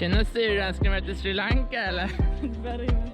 Känner syrran, ska man till Sri Lanka eller? Very much.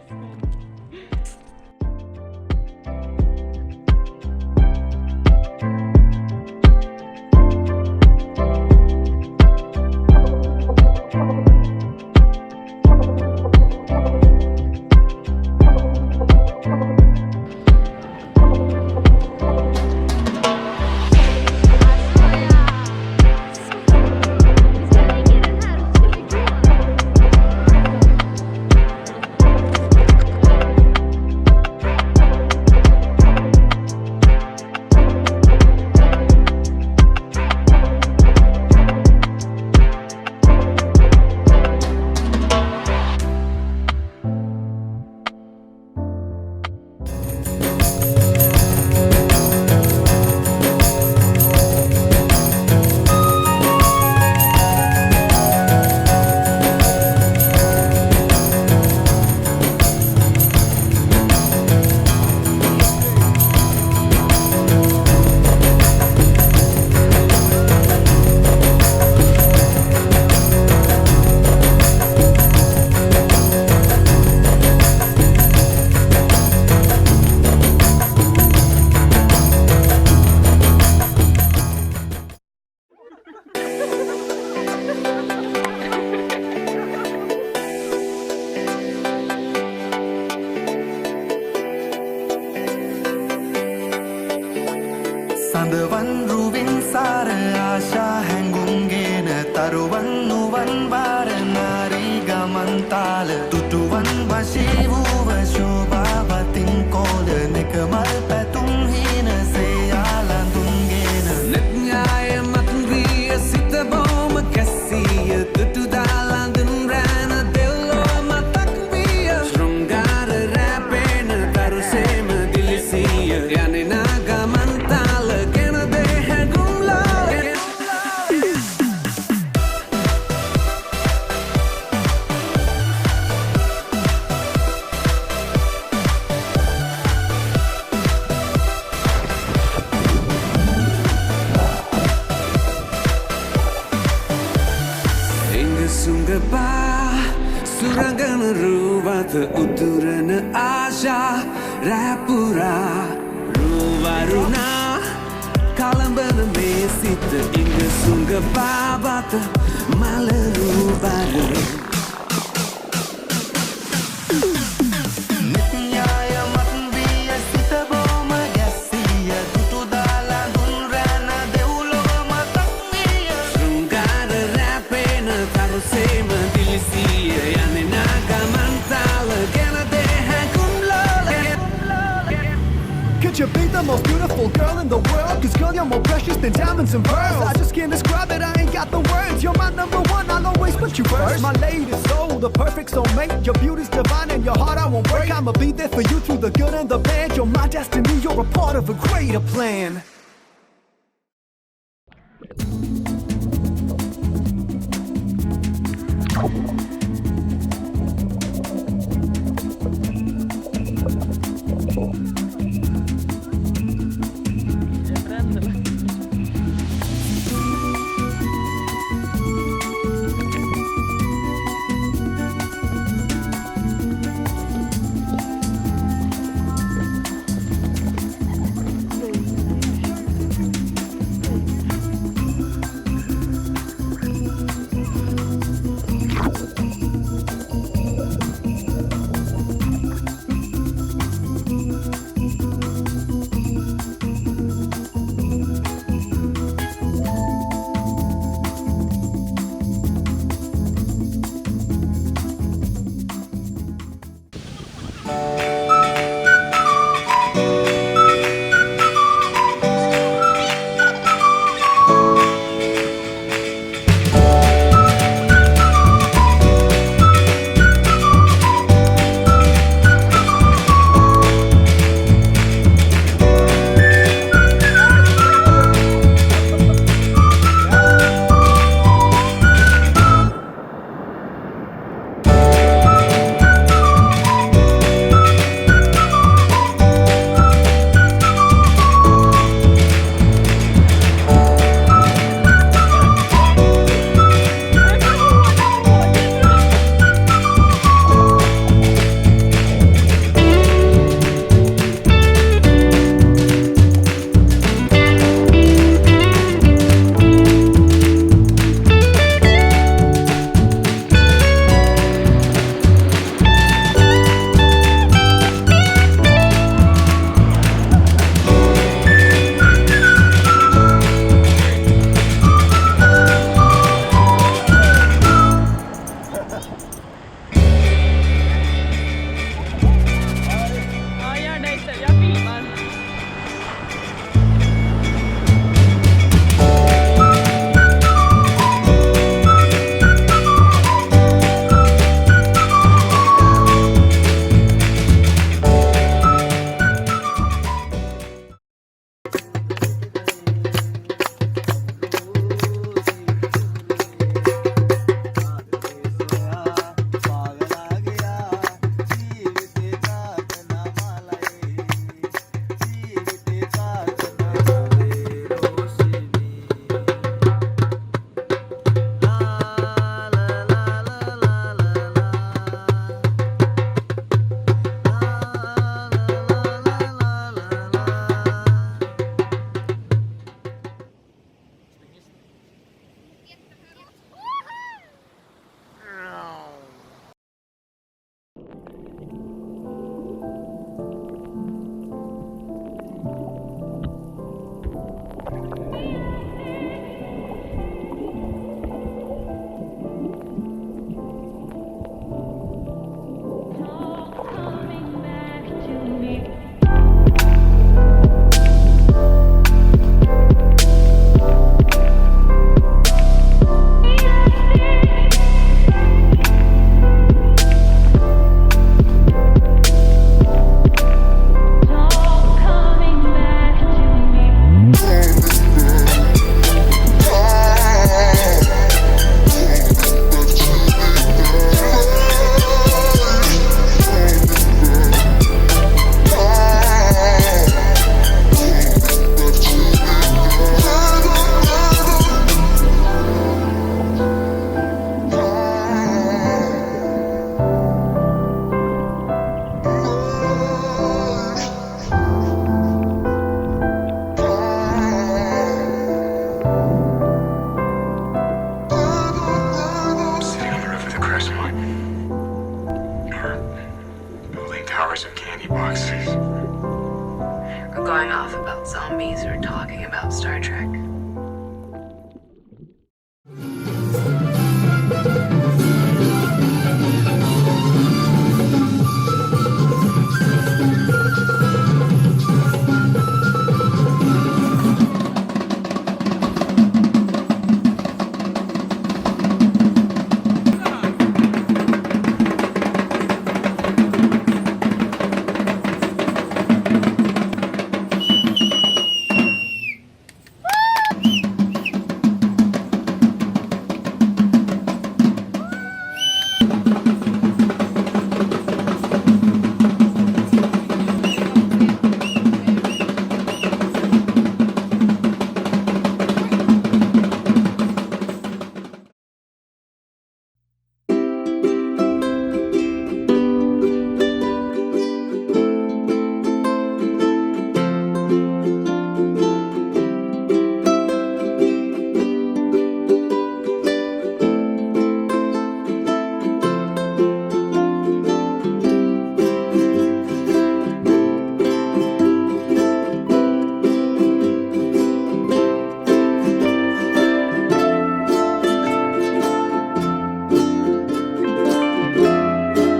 සඳවන් රුවින් සාර ආශා හැඟුම්ගෙන තරුවන් නුවන් බාර නාරී ගමන්තාල තුටුවන් වශී වූව ශෝභාවතින් කෝල නෙකමල් පැතුම් හීන සේයාලඳුන්ගෙන නෙත්ඥාය මතුවිය සිත බෝම කැස්සිය තුටුදාලඳුන් රෑන දෙල්ලෝ මතක් විය ශෘංගාර රැපෙන තරුසේම දිලිසිය යනෙනා සුරංගන රුවත උතුරන ආශා රැපුරා රුවරුණා කළඹන මේ සිත ඉඟ සුංග පාබත මලරුබර Could you be the most beautiful girl in the world? Cause girl, you're more precious than diamonds and pearls. I just can't describe it, I ain't got the words. You're my number one, I'll always put you first. My lady soul, the perfect soulmate. Your beauty's divine and your heart I won't break. I'ma be there for you through the good and the bad. You're my destiny, you're a part of a greater plan.